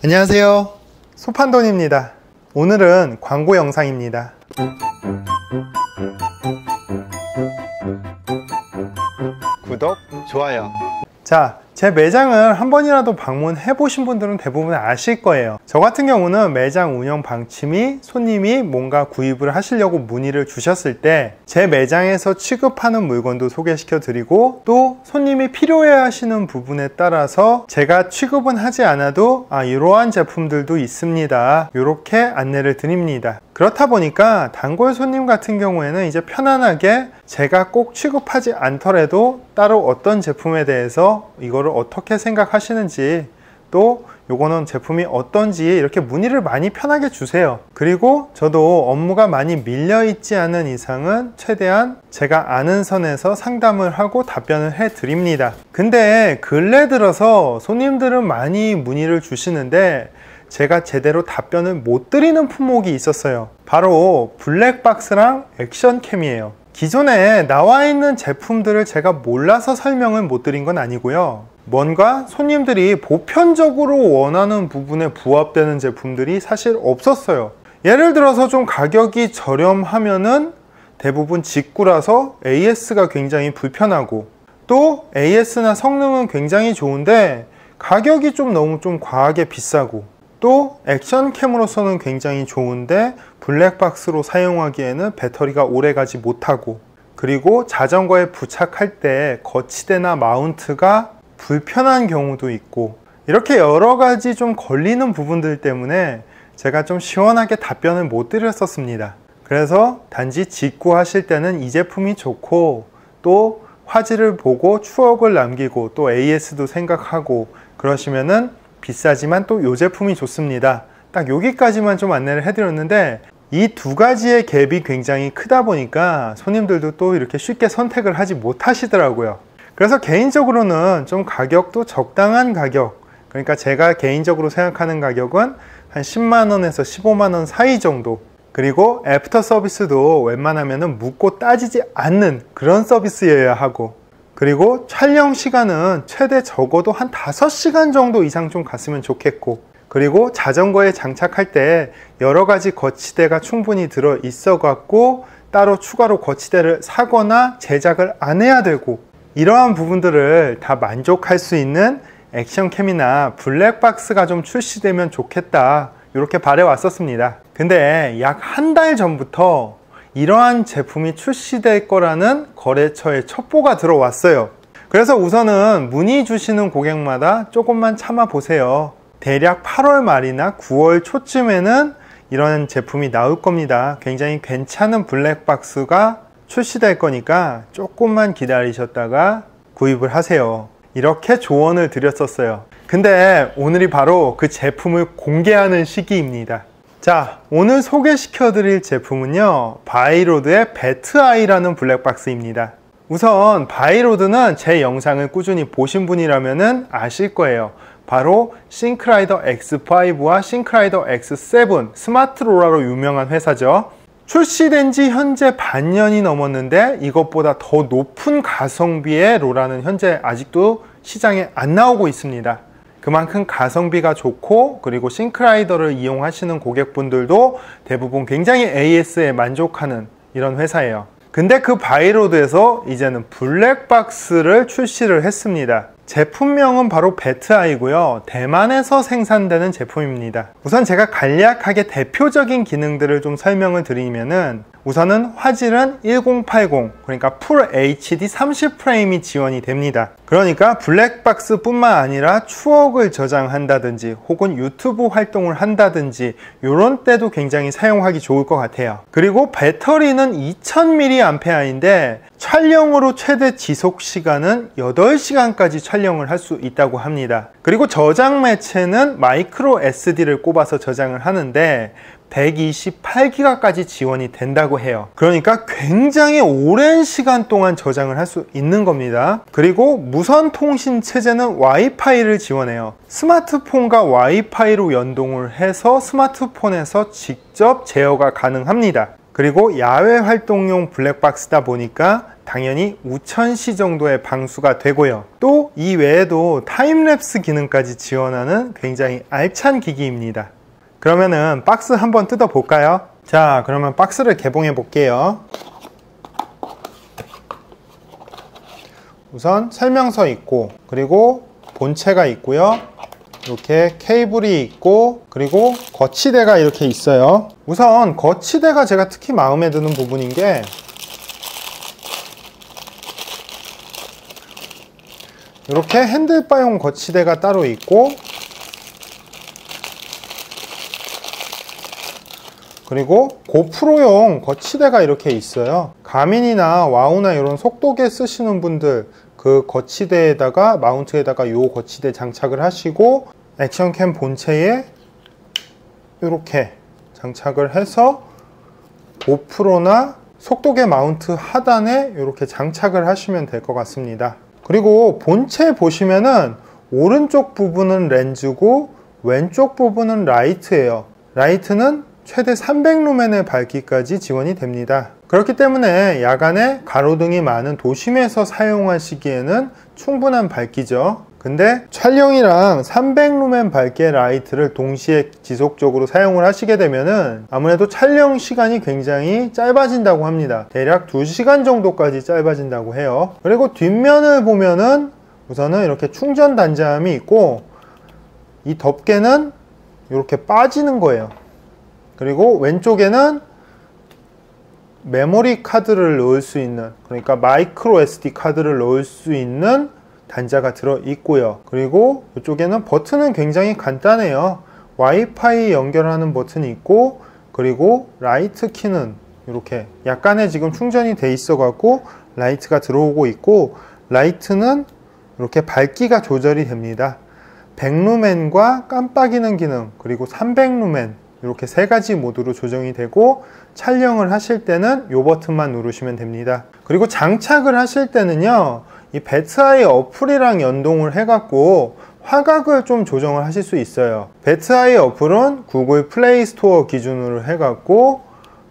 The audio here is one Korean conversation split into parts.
안녕하세요, 소판돈입니다. 오늘은 광고 영상입니다. 구독, 좋아요. 자, 제 매장을 한 번이라도 방문해 보신 분들은 대부분 아실 거예요. 저 같은 경우는 매장 운영 방침이 손님이 뭔가 구입을 하시려고 문의를 주셨을 때 제 매장에서 취급하는 물건도 소개시켜 드리고, 또 손님이 필요해 하시는 부분에 따라서 제가 취급은 하지 않아도 이러한 제품들도 있습니다, 이렇게 안내를 드립니다. 그렇다 보니까 단골 손님 같은 경우에는 이제 편안하게 제가 꼭 취급하지 않더라도 따로 어떤 제품에 대해서 이거를 어떻게 생각하시는지, 또 요거는 제품이 어떤지 이렇게 문의를 많이 편하게 주세요. 그리고 저도 업무가 많이 밀려 있지 않은 이상은 최대한 제가 아는 선에서 상담을 하고 답변을 해 드립니다. 근데 근래 들어서 손님들은 많이 문의를 주시는데 제가 제대로 답변을 못 드리는 품목이 있었어요. 바로 블랙박스랑 액션캠이에요. 기존에 나와 있는 제품들을 제가 몰라서 설명을 못 드린 건 아니고요, 뭔가 손님들이 보편적으로 원하는 부분에 부합되는 제품들이 사실 없었어요. 예를 들어서 좀 가격이 저렴하면은 대부분 직구라서 AS가 굉장히 불편하고, 또 AS나 성능은 굉장히 좋은데 가격이 너무 과하게 비싸고, 또 액션캠으로서는 굉장히 좋은데 블랙박스로 사용하기에는 배터리가 오래가지 못하고, 그리고 자전거에 부착할 때 거치대나 마운트가 불편한 경우도 있고, 이렇게 여러가지 좀 걸리는 부분들 때문에 제가 좀 시원하게 답변을 못 드렸었습니다. 그래서 단지 직구하실 때는 이 제품이 좋고, 또 화질을 보고 추억을 남기고, 또 AS도 생각하고 그러시면은 비싸지만 또 이 제품이 좋습니다, 딱 여기까지만 좀 안내를 해드렸는데, 이 두 가지의 갭이 굉장히 크다 보니까 손님들도 또 이렇게 쉽게 선택을 하지 못하시더라고요. 그래서 개인적으로는 좀 가격도 적당한 가격, 그러니까 제가 개인적으로 생각하는 가격은 한 10만원에서 15만원 사이 정도, 그리고 애프터 서비스도 웬만하면 묻고 따지지 않는 그런 서비스여야 하고, 그리고 촬영 시간은 최대 적어도 한 5시간 정도 이상 좀 갔으면 좋겠고, 그리고 자전거에 장착할 때 여러가지 거치대가 충분히 들어 있어 갖고 따로 추가로 거치대를 사거나 제작을 안 해야 되고, 이러한 부분들을 다 만족할 수 있는 액션캠이나 블랙박스가 좀 출시되면 좋겠다, 이렇게 바래 왔었습니다. 근데 약 한 달 전부터 이러한 제품이 출시될 거라는 거래처의 첩보가 들어왔어요. 그래서 우선은 문의 주시는 고객마다 조금만 참아 보세요. 대략 8월 말이나 9월 초쯤에는 이런 제품이 나올 겁니다. 굉장히 괜찮은 블랙박스가 출시될 거니까 조금만 기다리셨다가 구입을 하세요, 이렇게 조언을 드렸었어요. 근데 오늘이 바로 그 제품을 공개하는 시기입니다. 자, 오늘 소개시켜 드릴 제품은요, 바이로드의 배트아이라는 블랙박스입니다. 우선 바이로드는 제 영상을 꾸준히 보신 분이라면 아실 거예요. 바로 싱크라이더 X5와 싱크라이더 X7 스마트 로라로 유명한 회사죠. 출시된 지 현재 반년이 넘었는데 이것보다 더 높은 가성비의 로라는 현재 아직도 시장에 안 나오고 있습니다. 그만큼 가성비가 좋고, 그리고 싱크라이더를 이용하시는 고객분들도 대부분 굉장히 AS에 만족하는 이런 회사예요. 근데 그 바이로드에서 이제는 블랙박스를 출시를 했습니다. 제품명은 바로 배트아이고요, 대만에서 생산되는 제품입니다. 우선 제가 간략하게 대표적인 기능들을 좀 설명을 드리면은, 우선은 화질은 1080, 그러니까 풀 HD 30프레임이 지원이 됩니다. 그러니까 블랙박스 뿐만 아니라 추억을 저장한다든지 혹은 유튜브 활동을 한다든지 이런 때도 굉장히 사용하기 좋을 것 같아요. 그리고 배터리는 2000mAh인데 촬영으로 최대 지속 시간은 8시간까지 촬영을 할 수 있다고 합니다. 그리고 저장 매체는 마이크로 SD를 꼽아서 저장을 하는데 128기가까지 지원이 된다고 해요. 그러니까 굉장히 오랜 시간 동안 저장을 할 수 있는 겁니다. 그리고 무선 통신 체제는 와이파이를 지원해요. 스마트폰과 와이파이로 연동을 해서 스마트폰에서 직접 제어가 가능합니다. 그리고 야외 활동용 블랙박스다 보니까 당연히 5000C 정도의 방수가 되고요. 또 이 외에도 타임랩스 기능까지 지원하는 굉장히 알찬 기기입니다. 그러면은 박스 한번 뜯어 볼까요? 자, 그러면 박스를 개봉해 볼게요. 우선 설명서 있고, 그리고 본체가 있고요. 이렇게 케이블이 있고, 그리고 거치대가 이렇게 있어요. 우선 거치대가 제가 특히 마음에 드는 부분인 게 이렇게 핸들바용 거치대가 따로 있고, 그리고 고프로용 거치대가 이렇게 있어요. 가민이나 와우나 이런 속도계 쓰시는 분들 그 거치대에다가 마운트에다가 요 거치대 장착을 하시고 액션캠 본체에 이렇게 장착을 해서 고프로나 속도계 마운트 하단에 이렇게 장착을 하시면 될 것 같습니다. 그리고 본체 보시면은 오른쪽 부분은 렌즈고 왼쪽 부분은 라이트예요. 라이트는 최대 300루멘의 밝기까지 지원이 됩니다. 그렇기 때문에 야간에 가로등이 많은 도심에서 사용하시기에는 충분한 밝기죠. 근데 촬영이랑 300루멘 밝기의 라이트를 동시에 지속적으로 사용을 하시게 되면은 아무래도 촬영 시간이 굉장히 짧아진다고 합니다. 대략 2시간 정도까지 짧아진다고 해요. 그리고 뒷면을 보면은 우선은 이렇게 충전 단자함이 있고, 이 덮개는 이렇게 빠지는 거예요. 그리고 왼쪽에는 메모리 카드를 넣을 수 있는, 그러니까 마이크로 SD 카드를 넣을 수 있는 단자가 들어 있고요. 그리고 이쪽에는 버튼은 굉장히 간단해요. 와이파이 연결하는 버튼이 있고, 그리고 라이트 키는 이렇게 약간의 지금 충전이 돼 있어 갖고 라이트가 들어오고 있고, 라이트는 이렇게 밝기가 조절이 됩니다. 100루멘과 깜빡이는 기능, 그리고 300루멘 이렇게 세 가지 모드로 조정이 되고, 촬영을 하실 때는 이 버튼만 누르시면 됩니다. 그리고 장착을 하실 때는요, 이 배트아이 어플이랑 연동을 해갖고 화각을 좀 조정을 하실 수 있어요. 배트아이 어플은 구글 플레이 스토어 기준으로 해갖고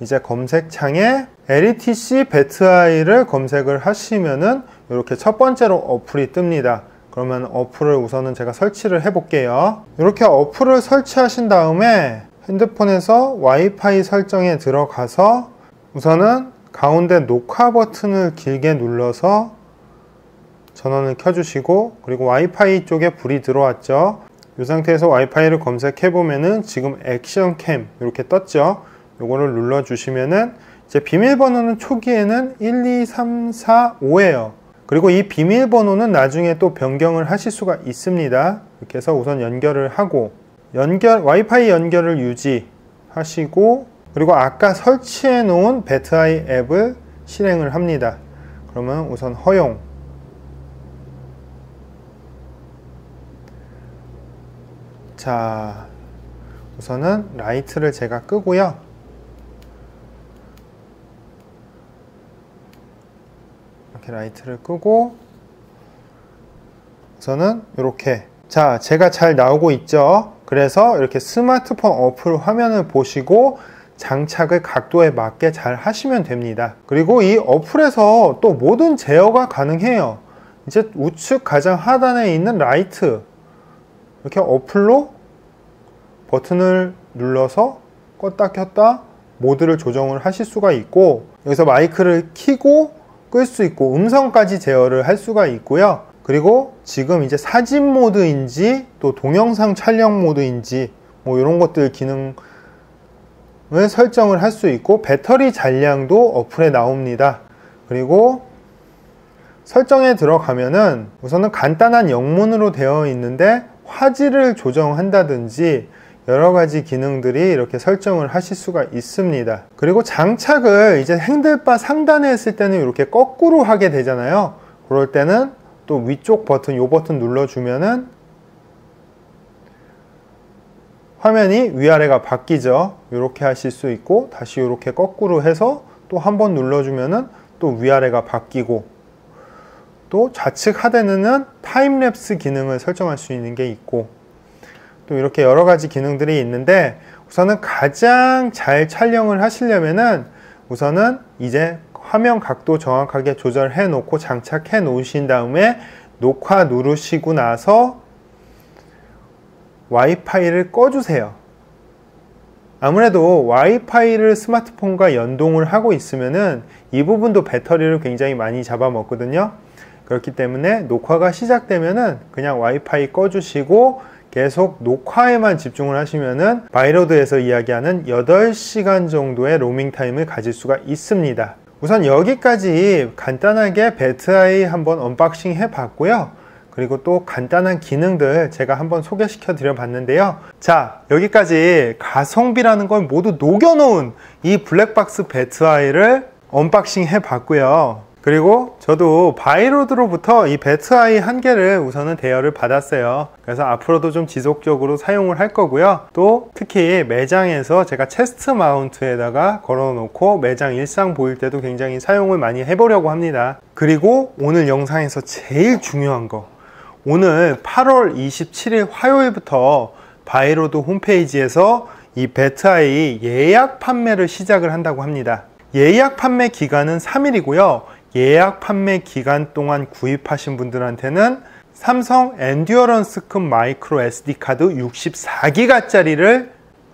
이제 검색창에 LETC 배트아이를 검색을 하시면은 이렇게 첫 번째로 어플이 뜹니다. 그러면 어플을 우선은 제가 설치를 해 볼게요. 이렇게 어플을 설치하신 다음에 핸드폰에서 와이파이 설정에 들어가서 우선은 가운데 녹화 버튼을 길게 눌러서 전원을 켜주시고, 그리고 와이파이 쪽에 불이 들어왔죠. 이 상태에서 와이파이를 검색해 보면은 지금 액션캠 이렇게 떴죠. 요거를 눌러 주시면은 이제 비밀번호는 초기에는 1, 2, 3, 4, 5예요. 그리고 이 비밀번호는 나중에 또 변경을 하실 수가 있습니다. 이렇게 해서 우선 연결을 하고, 와이파이 연결을 유지하시고, 그리고 아까 설치해 놓은 배트아이 앱을 실행을 합니다. 그러면 우선 허용. 자, 우선은 라이트를 제가 끄고요. 이렇게 라이트를 끄고, 우선은 이렇게, 자, 제가 잘 나오고 있죠. 그래서 이렇게 스마트폰 어플 화면을 보시고 장착을 각도에 맞게 잘 하시면 됩니다. 그리고 이 어플에서 또 모든 제어가 가능해요. 이제 우측 가장 하단에 있는 라이트, 이렇게 어플로 버튼을 눌러서 껐다 켰다 모드를 조정을 하실 수가 있고, 여기서 마이크를 켜고 끌 수 있고 음성까지 제어를 할 수가 있고요. 그리고 지금 이제 사진 모드인지 또 동영상 촬영 모드인지 뭐 이런 것들 기능을 설정을 할 수 있고, 배터리 잔량도 어플에 나옵니다. 그리고 설정에 들어가면은 우선은 간단한 영문으로 되어 있는데 화질을 조정한다든지 여러가지 기능들이 이렇게 설정을 하실 수가 있습니다. 그리고 장착을 이제 핸들바 상단에 했을 때는 이렇게 거꾸로 하게 되잖아요. 그럴 때는 또 위쪽 버튼, 요 버튼 눌러주면은 화면이 위아래가 바뀌죠. 이렇게 하실 수 있고, 다시 이렇게 거꾸로 해서 또 한 번 눌러주면은 또 위아래가 바뀌고, 또 좌측 하단에는 타임랩스 기능을 설정할 수 있는 게 있고, 또 이렇게 여러 가지 기능들이 있는데, 우선은 가장 잘 촬영을 하시려면은 우선은 이제 화면 각도 정확하게 조절해 놓고 장착해 놓으신 다음에 녹화 누르시고 나서 와이파이를 꺼주세요. 아무래도 와이파이를 스마트폰과 연동을 하고 있으면은 이 부분도 배터리를 굉장히 많이 잡아먹거든요. 그렇기 때문에 녹화가 시작되면은 그냥 와이파이 꺼주시고 계속 녹화에만 집중을 하시면은 바이로드에서 이야기하는 8시간 정도의 로밍 타임을 가질 수가 있습니다. 우선 여기까지 간단하게 배트아이 한번 언박싱 해 봤고요. 그리고 또 간단한 기능들 제가 한번 소개시켜 드려 봤는데요. 자, 여기까지 가성비라는 걸 모두 녹여놓은 이 블랙박스 배트아이를 언박싱 해 봤고요. 그리고 저도 바이로드로부터 이 배트아이 한 개를 우선은 대여를 받았어요. 그래서 앞으로도 좀 지속적으로 사용을 할 거고요. 또 특히 매장에서 제가 체스트 마운트에다가 걸어 놓고 매장 일상 보일 때도 굉장히 사용을 많이 해보려고 합니다. 그리고 오늘 영상에서 제일 중요한 거, 오늘 8월 27일 화요일부터 바이로드 홈페이지에서 이 배트아이 예약 판매를 시작을 한다고 합니다. 예약 판매 기간은 3일이고요. 예약 판매 기간 동안 구입하신 분들한테는 삼성 엔듀어런스급 마이크로 SD카드 64기가짜리를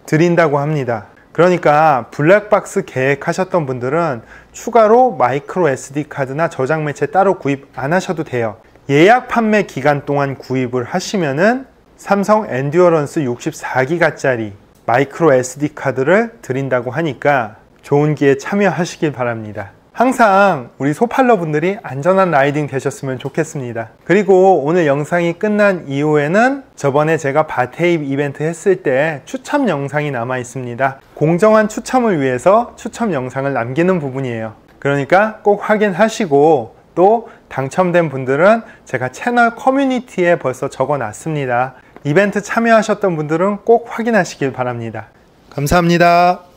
드린다고 합니다. 그러니까 블랙박스 계획하셨던 분들은 추가로 마이크로 SD카드나 저장 매체 따로 구입 안 하셔도 돼요. 예약 판매 기간 동안 구입을 하시면은 삼성 엔듀어런스 64기가짜리 마이크로 SD카드를 드린다고 하니까 좋은 기회 참여하시길 바랍니다. 항상 우리 소팔러 분들이 안전한 라이딩 되셨으면 좋겠습니다. 그리고 오늘 영상이 끝난 이후에는 저번에 제가 바테입 이벤트 했을 때 추첨 영상이 남아 있습니다. 공정한 추첨을 위해서 추첨 영상을 남기는 부분이에요. 그러니까 꼭 확인하시고 또 당첨된 분들은 제가 채널 커뮤니티에 벌써 적어 놨습니다. 이벤트 참여하셨던 분들은 꼭 확인하시길 바랍니다. 감사합니다.